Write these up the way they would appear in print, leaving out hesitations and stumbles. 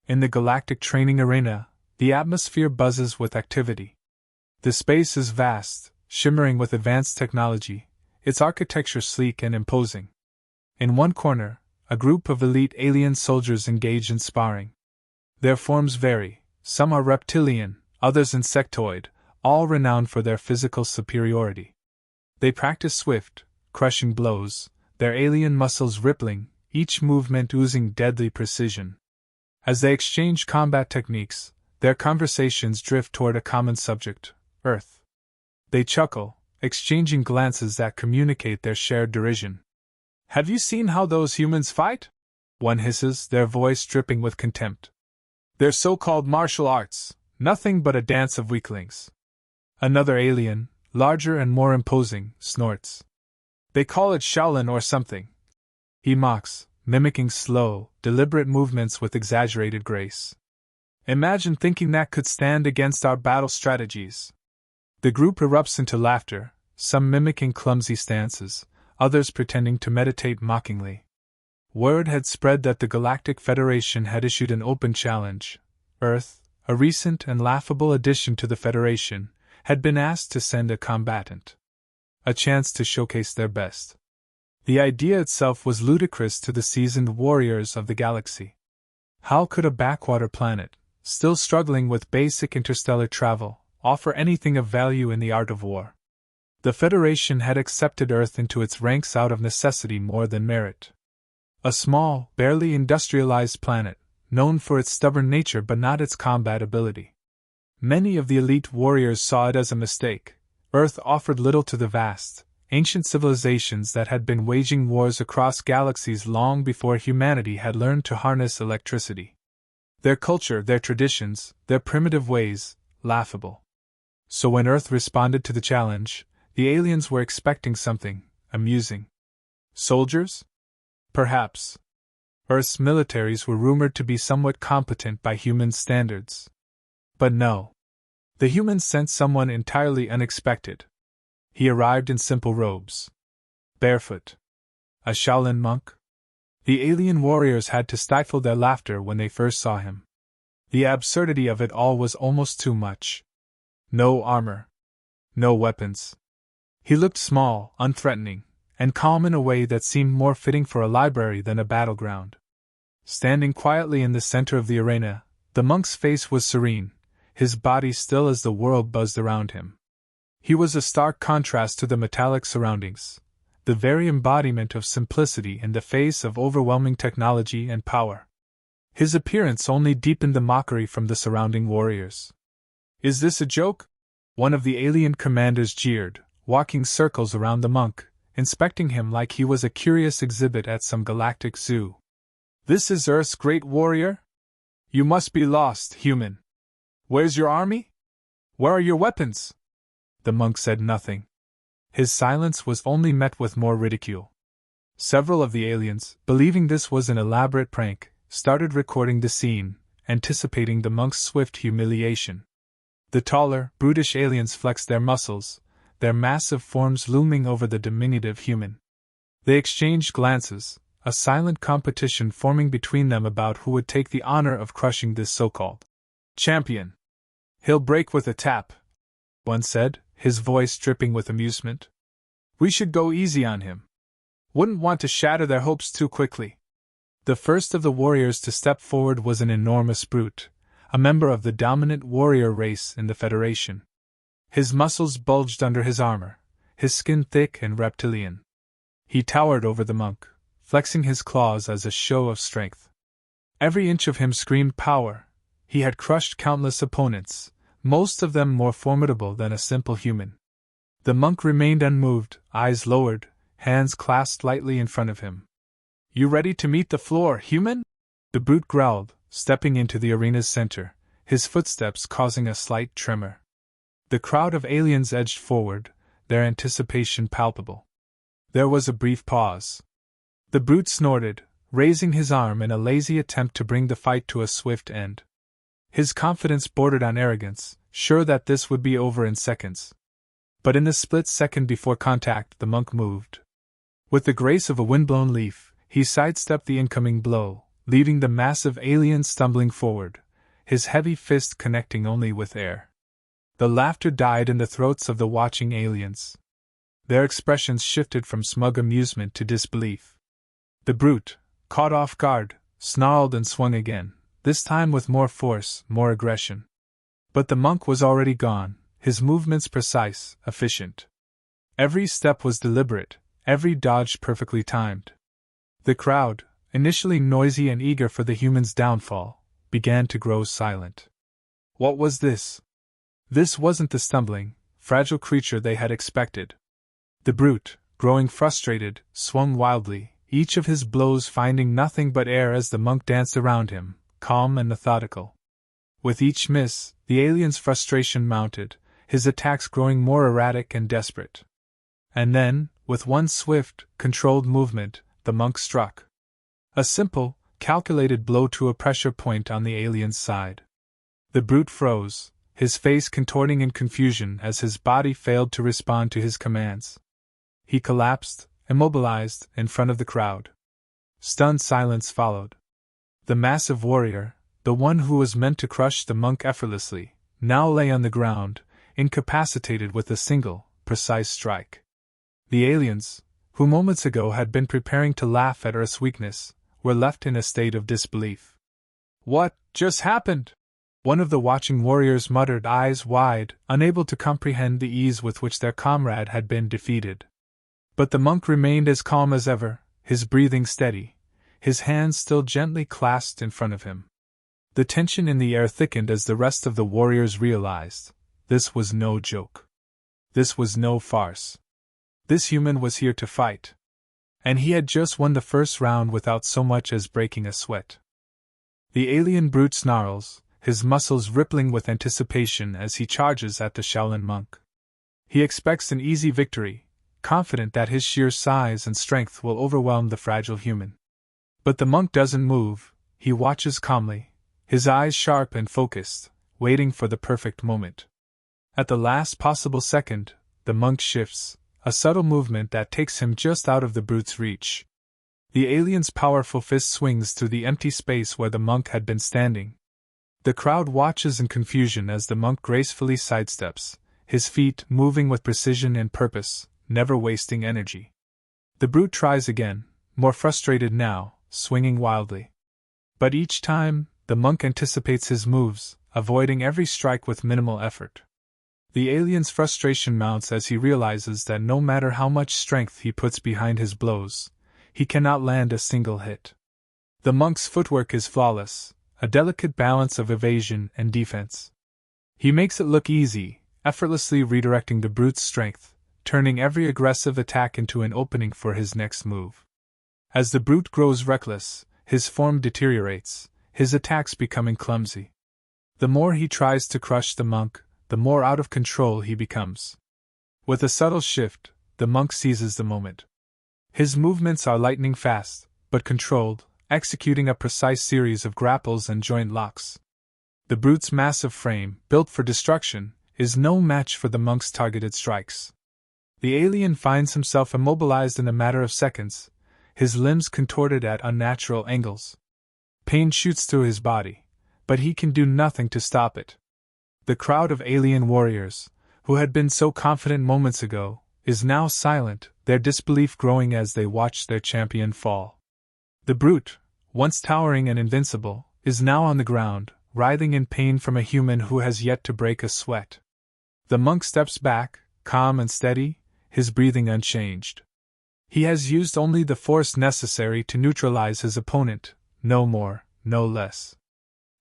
In the Galactic training arena, the atmosphere buzzes with activity. The space is vast, shimmering with advanced technology, its architecture sleek and imposing. In one corner, a group of elite alien soldiers engage in sparring. Their forms vary, some are reptilian, others insectoid, all renowned for their physical superiority. They practice swift, crushing blows, their alien muscles rippling, each movement oozing deadly precision. As they exchange combat techniques, their conversations drift toward a common subject, Earth. They chuckle, exchanging glances that communicate their shared derision. "Have you seen how those humans fight?" one hisses, their voice dripping with contempt. "Their so-called martial arts, nothing but a dance of weaklings." Another alien, larger and more imposing, snorts. "They call it Shaolin or something." He mocks, mimicking slow, deliberate movements with exaggerated grace. "Imagine thinking that could stand against our battle strategies." The group erupts into laughter, some mimicking clumsy stances, others pretending to meditate mockingly. Word had spread that the Galactic Federation had issued an open challenge. Earth, a recent and laughable addition to the Federation, had been asked to send a combatant. A chance to showcase their best. The idea itself was ludicrous to the seasoned warriors of the galaxy. How could a backwater planet, still struggling with basic interstellar travel, offer anything of value in the art of war? The Federation had accepted Earth into its ranks out of necessity more than merit. A small, barely industrialized planet, known for its stubborn nature but not its combat ability. Many of the elite warriors saw it as a mistake. Earth offered little to the vast, ancient civilizations that had been waging wars across galaxies long before humanity had learned to harness electricity. Their culture, their traditions, their primitive ways, laughable. So when Earth responded to the challenge, the aliens were expecting something amusing. Soldiers? Perhaps. Earth's militaries were rumored to be somewhat competent by human standards. But no. The humans sent someone entirely unexpected. He arrived in simple robes. Barefoot. A Shaolin monk? The alien warriors had to stifle their laughter when they first saw him. The absurdity of it all was almost too much. No armor. No weapons. He looked small, unthreatening, and calm in a way that seemed more fitting for a library than a battleground. Standing quietly in the center of the arena, the monk's face was serene, his body still as the world buzzed around him. He was a stark contrast to the metallic surroundings, the very embodiment of simplicity in the face of overwhelming technology and power. His appearance only deepened the mockery from the surrounding warriors. "Is this a joke?" one of the alien commanders jeered, walking circles around the monk, inspecting him like he was a curious exhibit at some galactic zoo. "This is Earth's great warrior? You must be lost, human. Where's your army? Where are your weapons?" The monk said nothing. His silence was only met with more ridicule. Several of the aliens, believing this was an elaborate prank, started recording the scene, anticipating the monk's swift humiliation. The taller, brutish aliens flexed their muscles, their massive forms looming over the diminutive human. They exchanged glances, a silent competition forming between them about who would take the honor of crushing this so-called champion. "He'll break with a tap," one said, his voice dripping with amusement. "We should go easy on him. Wouldn't want to shatter their hopes too quickly." The first of the warriors to step forward was an enormous brute, a member of the dominant warrior race in the Federation. His muscles bulged under his armor, his skin thick and reptilian. He towered over the monk, flexing his claws as a show of strength. Every inch of him screamed power. He had crushed countless opponents, most of them more formidable than a simple human. The monk remained unmoved, eyes lowered, hands clasped lightly in front of him. "You ready to meet the floor, human?" The brute growled, stepping into the arena's center, his footsteps causing a slight tremor. The crowd of aliens edged forward, their anticipation palpable. There was a brief pause. The brute snorted, raising his arm in a lazy attempt to bring the fight to a swift end. His confidence bordered on arrogance, sure that this would be over in seconds. But in the split second before contact, the monk moved. With the grace of a windblown leaf, he sidestepped the incoming blow, leaving the massive alien stumbling forward, his heavy fist connecting only with air. The laughter died in the throats of the watching aliens. Their expressions shifted from smug amusement to disbelief. The brute, caught off guard, snarled and swung again, this time with more force, more aggression. But the monk was already gone, his movements precise, efficient. Every step was deliberate, every dodge perfectly timed. The crowd, initially noisy and eager for the human's downfall, began to grow silent. What was this? This wasn't the stumbling, fragile creature they had expected. The brute, growing frustrated, swung wildly, each of his blows finding nothing but air as the monk danced around him, calm and methodical. With each miss, the alien's frustration mounted, his attacks growing more erratic and desperate. And then, with one swift, controlled movement, the monk struck. A simple, calculated blow to a pressure point on the alien's side. The brute froze, his face contorting in confusion as his body failed to respond to his commands. He collapsed, immobilized, in front of the crowd. Stunned silence followed. The massive warrior, the one who was meant to crush the monk effortlessly, now lay on the ground, incapacitated with a single, precise strike. The aliens, who moments ago had been preparing to laugh at Earth's weakness, were left in a state of disbelief. What just happened? One of the watching warriors muttered, eyes wide, unable to comprehend the ease with which their comrade had been defeated. But the monk remained as calm as ever, his breathing steady, his hands still gently clasped in front of him. The tension in the air thickened as the rest of the warriors realized. This was no joke. This was no farce. This human was here to fight. And he had just won the first round without so much as breaking a sweat. The alien brute snarls, his muscles rippling with anticipation as he charges at the Shaolin monk. He expects an easy victory, confident that his sheer size and strength will overwhelm the fragile human. But the monk doesn't move, he watches calmly, his eyes sharp and focused, waiting for the perfect moment. At the last possible second, the monk shifts, a subtle movement that takes him just out of the brute's reach. The alien's powerful fist swings through the empty space where the monk had been standing. The crowd watches in confusion as the monk gracefully sidesteps, his feet moving with precision and purpose, never wasting energy. The brute tries again, more frustrated now, swinging wildly. But each time, the monk anticipates his moves, avoiding every strike with minimal effort. The alien's frustration mounts as he realizes that no matter how much strength he puts behind his blows, he cannot land a single hit. The monk's footwork is flawless, a delicate balance of evasion and defense. He makes it look easy, effortlessly redirecting the brute's strength, turning every aggressive attack into an opening for his next move. As the brute grows reckless, his form deteriorates, his attacks becoming clumsy. The more he tries to crush the monk, the more out of control he becomes. With a subtle shift, the monk seizes the moment. His movements are lightning fast, but controlled, executing a precise series of grapples and joint locks. The brute's massive frame, built for destruction, is no match for the monk's targeted strikes. The alien finds himself immobilized in a matter of seconds, his limbs contorted at unnatural angles. Pain shoots through his body, but he can do nothing to stop it. The crowd of alien warriors, who had been so confident moments ago, is now silent, their disbelief growing as they watch their champion fall. The brute, once towering and invincible, is now on the ground, writhing in pain from a human who has yet to break a sweat. The monk steps back, calm and steady, his breathing unchanged. He has used only the force necessary to neutralize his opponent, no more, no less.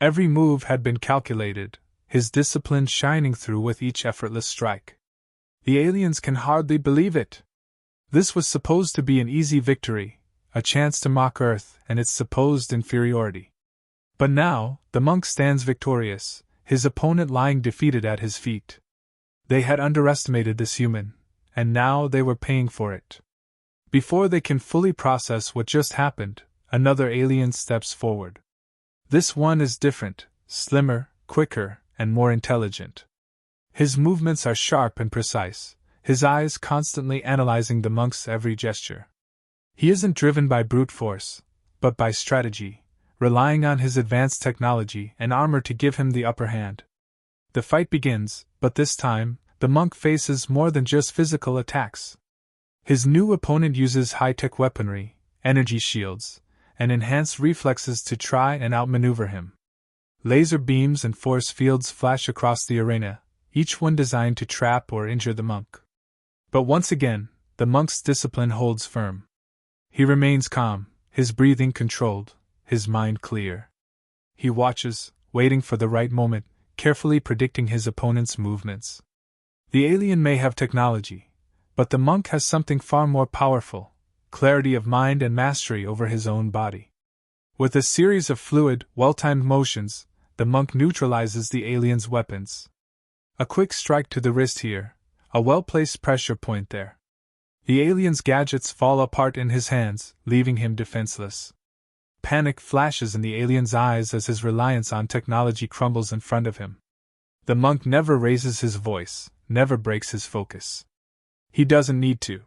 Every move had been calculated, his discipline shining through with each effortless strike. The aliens can hardly believe it. This was supposed to be an easy victory, a chance to mock Earth and its supposed inferiority. But now, the monk stands victorious, his opponent lying defeated at his feet. They had underestimated this human, and now they were paying for it. Before they can fully process what just happened, another alien steps forward. This one is different, slimmer, quicker, and more intelligent. His movements are sharp and precise, his eyes constantly analyzing the monk's every gesture. He isn't driven by brute force, but by strategy, relying on his advanced technology and armor to give him the upper hand. The fight begins, but this time, the monk faces more than just physical attacks. His new opponent uses high-tech weaponry, energy shields, and enhanced reflexes to try and outmaneuver him. Laser beams and force fields flash across the arena, each one designed to trap or injure the monk. But once again, the monk's discipline holds firm. He remains calm, his breathing controlled, his mind clear. He watches, waiting for the right moment, carefully predicting his opponent's movements. The alien may have technology, but the monk has something far more powerful: clarity of mind and mastery over his own body. With a series of fluid, well-timed motions, the monk neutralizes the alien's weapons. A quick strike to the wrist here, a well-placed pressure point there. The alien's gadgets fall apart in his hands, leaving him defenseless. Panic flashes in the alien's eyes as his reliance on technology crumbles in front of him. The monk never raises his voice, never breaks his focus. He doesn't need to.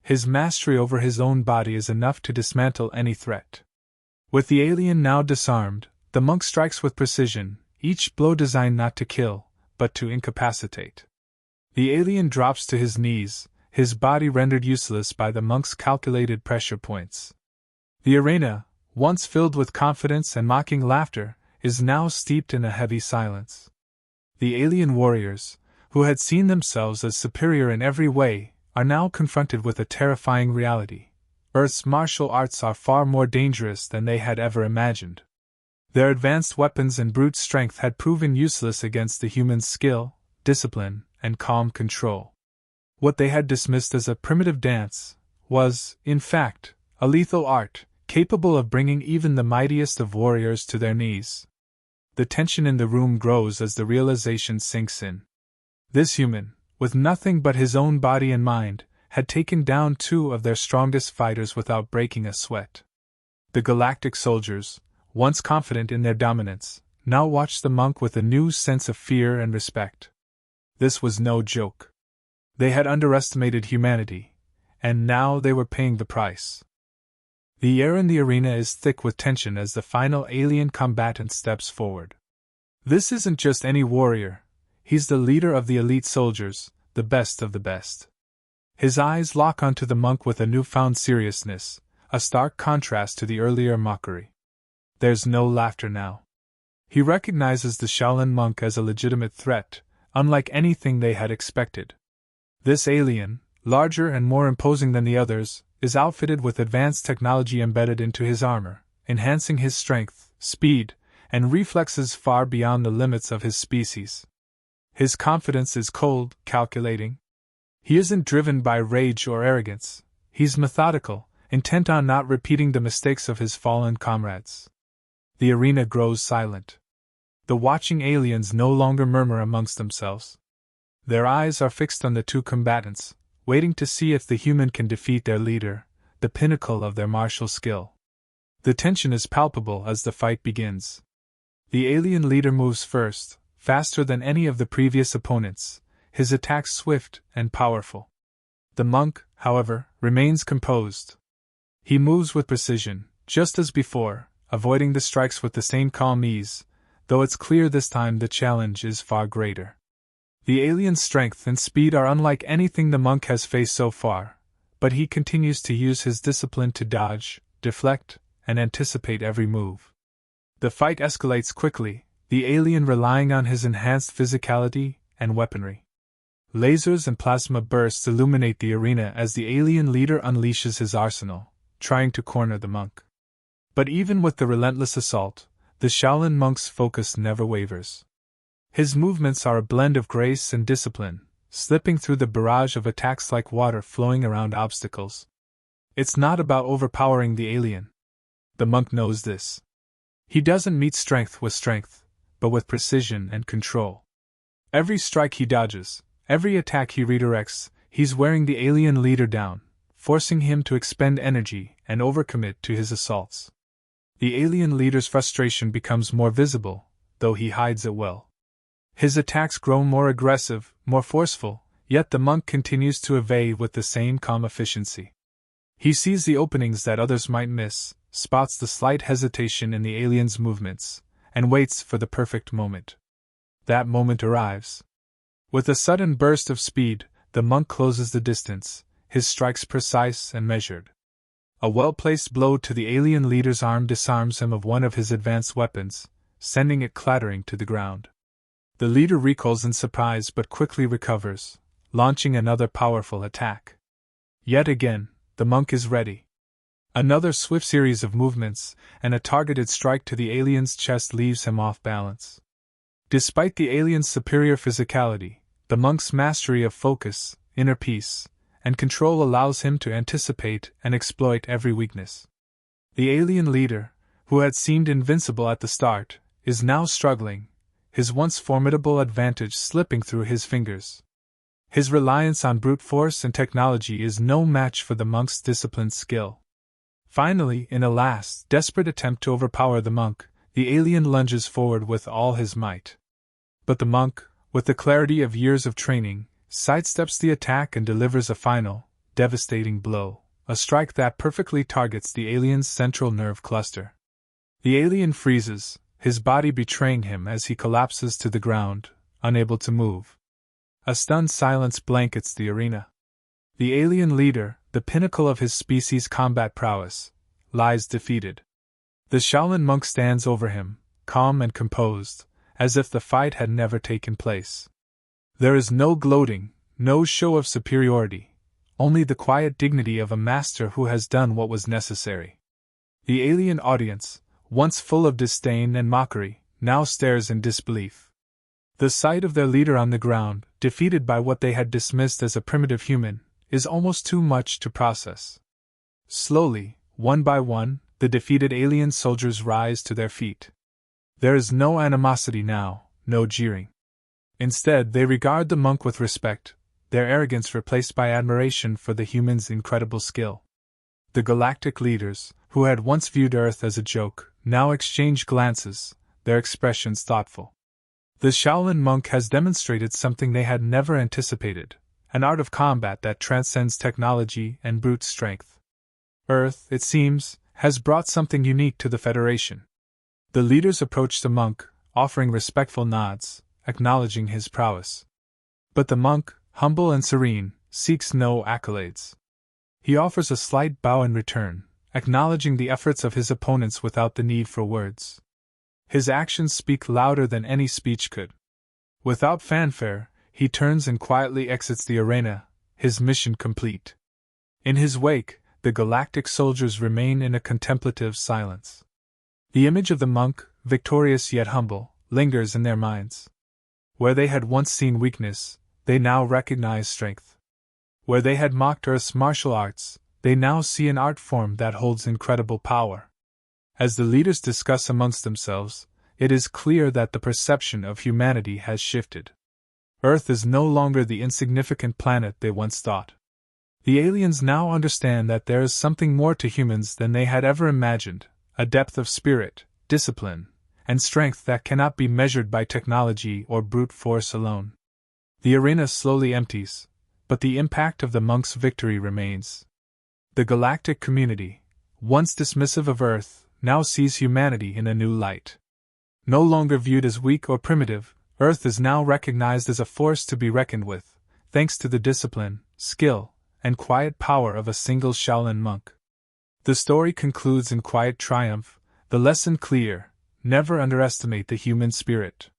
His mastery over his own body is enough to dismantle any threat. With the alien now disarmed, the monk strikes with precision, each blow designed not to kill, but to incapacitate. The alien drops to his knees, his body rendered useless by the monk's calculated pressure points. The arena, once filled with confidence and mocking laughter, is now steeped in a heavy silence. The alien warriors, who had seen themselves as superior in every way, are now confronted with a terrifying reality. Earth's martial arts are far more dangerous than they had ever imagined. Their advanced weapons and brute strength had proven useless against the human's skill, discipline, and calm control. What they had dismissed as a primitive dance was, in fact, a lethal art, capable of bringing even the mightiest of warriors to their knees. The tension in the room grows as the realization sinks in. This human, with nothing but his own body and mind, had taken down two of their strongest fighters without breaking a sweat. The Galactic soldiers, once confident in their dominance, now watched the monk with a new sense of fear and respect. This was no joke. They had underestimated humanity, and now they were paying the price. The air in the arena is thick with tension as the final alien combatant steps forward. This isn't just any warrior, he's the leader of the elite soldiers, the best of the best. His eyes lock onto the monk with a newfound seriousness, a stark contrast to the earlier mockery. There's no laughter now. He recognizes the Shaolin monk as a legitimate threat, unlike anything they had expected. This alien, larger and more imposing than the others, is outfitted with advanced technology embedded into his armor, enhancing his strength, speed, and reflexes far beyond the limits of his species. His confidence is cold, calculating. He isn't driven by rage or arrogance. He's methodical, intent on not repeating the mistakes of his fallen comrades. The arena grows silent. The watching aliens no longer murmur amongst themselves. Their eyes are fixed on the two combatants, waiting to see if the human can defeat their leader, the pinnacle of their martial skill. The tension is palpable as the fight begins. The alien leader moves first, faster than any of the previous opponents, his attacks swift and powerful. The monk, however, remains composed. He moves with precision, just as before, avoiding the strikes with the same calm ease, though it's clear this time the challenge is far greater. The alien's strength and speed are unlike anything the monk has faced so far, but he continues to use his discipline to dodge, deflect, and anticipate every move. The fight escalates quickly, the alien relying on his enhanced physicality and weaponry. Lasers and plasma bursts illuminate the arena as the alien leader unleashes his arsenal, trying to corner the monk. But even with the relentless assault, the Shaolin monk's focus never wavers. His movements are a blend of grace and discipline, slipping through the barrage of attacks like water flowing around obstacles. It's not about overpowering the alien. The monk knows this. He doesn't meet strength with strength, but with precision and control. Every strike he dodges, every attack he redirects, he's wearing the alien leader down, forcing him to expend energy and overcommit to his assaults. The alien leader's frustration becomes more visible, though he hides it well. His attacks grow more aggressive, more forceful, yet the monk continues to evade with the same calm efficiency. He sees the openings that others might miss, spots the slight hesitation in the alien's movements, and waits for the perfect moment. That moment arrives. With a sudden burst of speed, the monk closes the distance, his strikes precise and measured. A well-placed blow to the alien leader's arm disarms him of one of his advanced weapons, sending it clattering to the ground. The leader recoils in surprise but quickly recovers, launching another powerful attack. Yet again, the monk is ready. Another swift series of movements, and a targeted strike to the alien's chest leaves him off balance. Despite the alien's superior physicality, the monk's mastery of focus, inner peace, and control allows him to anticipate and exploit every weakness. The alien leader, who had seemed invincible at the start, is now struggling, his once formidable advantage slipping through his fingers. His reliance on brute force and technology is no match for the monk's disciplined skill. Finally, in a last, desperate attempt to overpower the monk, the alien lunges forward with all his might. But the monk, with the clarity of years of training, sidesteps the attack and delivers a final, devastating blow, a strike that perfectly targets the alien's central nerve cluster. The alien freezes, his body betraying him as he collapses to the ground, unable to move. A stunned silence blankets the arena. The alien leader, the pinnacle of his species' combat prowess, lies defeated. The Shaolin monk stands over him, calm and composed, as if the fight had never taken place. There is no gloating, no show of superiority, only the quiet dignity of a master who has done what was necessary. The alien audience, once full of disdain and mockery, now stares in disbelief. The sight of their leader on the ground, defeated by what they had dismissed as a primitive human, is almost too much to process. Slowly, one by one, the defeated alien soldiers rise to their feet. There is no animosity now, no jeering. Instead, they regard the monk with respect, their arrogance replaced by admiration for the human's incredible skill. The Galactic leaders, who had once viewed Earth as a joke, now exchange glances, their expressions thoughtful. The Shaolin monk has demonstrated something they had never anticipated, an art of combat that transcends technology and brute strength. Earth, it seems, has brought something unique to the Federation. The leaders approach the monk, offering respectful nods, acknowledging his prowess. But the monk, humble and serene, seeks no accolades. He offers a slight bow in return, acknowledging the efforts of his opponents without the need for words. His actions speak louder than any speech could. Without fanfare, he turns and quietly exits the arena, his mission complete. In his wake, the Galactic soldiers remain in a contemplative silence. The image of the monk, victorious yet humble, lingers in their minds. Where they had once seen weakness, they now recognize strength. Where they had mocked Earth's martial arts, they now see an art form that holds incredible power. As the leaders discuss amongst themselves, it is clear that the perception of humanity has shifted. Earth is no longer the insignificant planet they once thought. The aliens now understand that there is something more to humans than they had ever imagined, a depth of spirit, discipline, and strength that cannot be measured by technology or brute force alone. The arena slowly empties, but the impact of the monk's victory remains. The Galactic community, once dismissive of Earth, now sees humanity in a new light. No longer viewed as weak or primitive, Earth is now recognized as a force to be reckoned with, thanks to the discipline, skill, and quiet power of a single Shaolin monk. The story concludes in quiet triumph, the lesson clear: never underestimate the human spirit.